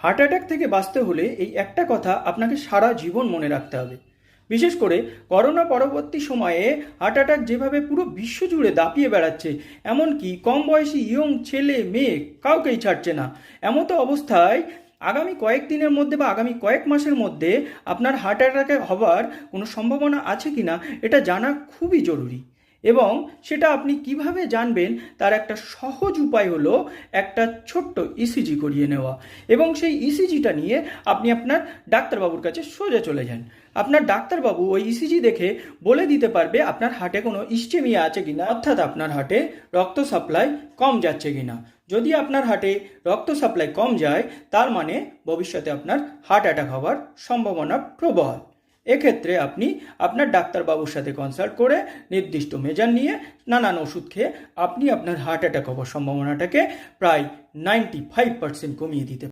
Heart attack থেকে বাঁচতে হলে এই একটা কথা আপনাকে সারা জীবন মনে রাখতে হবে। বিশেষ করে করোনা পরবর্তী সময়ে হার্ট অ্যাটাক যেভাবে পুরো বিশ্ব জুড়ে দাপিয়ে বেড়াচ্ছে, এমনকি কম বয়সী ইয়ং ছেলে মেয়ে কাউকেই ছাড়ছে না। এমতো অবস্থায় আগামী কয়েকদিনের মধ্যে বা আগামী কয়েক মাসের মধ্যে আপনার হার্ট অ্যাটাকে হবার কোনো সম্ভাবনা আছে কি না এটা জানা খুবই জরুরি। এবং সেটা আপনি কিভাবে জানবেন তার একটা সহজ উপায় হলো একটা ছোট্ট ইসিজি করিয়ে নেওয়া। এবং সেই ইসিজিটা নিয়ে আপনি আপনার ডাক্তারবাবুর কাছে সোজা চলে যান। আপনার ডাক্তারবাবু ওই ইসিজি দেখে বলে দিতে পারবে আপনার হার্টে কোনো ইস্টেমিয়া আছে কিনা, অর্থাৎ আপনার হার্টে রক্ত সাপ্লাই কম যাচ্ছে কিনা। যদি আপনার হার্টে রক্ত সাপ্লাই কম যায়, তার মানে ভবিষ্যতে আপনার হার্ট অ্যাটাক হওয়ার সম্ভাবনা প্রবল। এক্ষেত্রে আপনি আপনার ডাক্তারবাবুর সাথে কনসাল্ট করে নির্দিষ্ট মেজার নিয়ে নানান ওষুধ খেয়ে আপনি আপনার হার্ট অ্যাটাক হওয়ার সম্ভাবনাটাকে প্রায় 95% কমিয়ে দিতে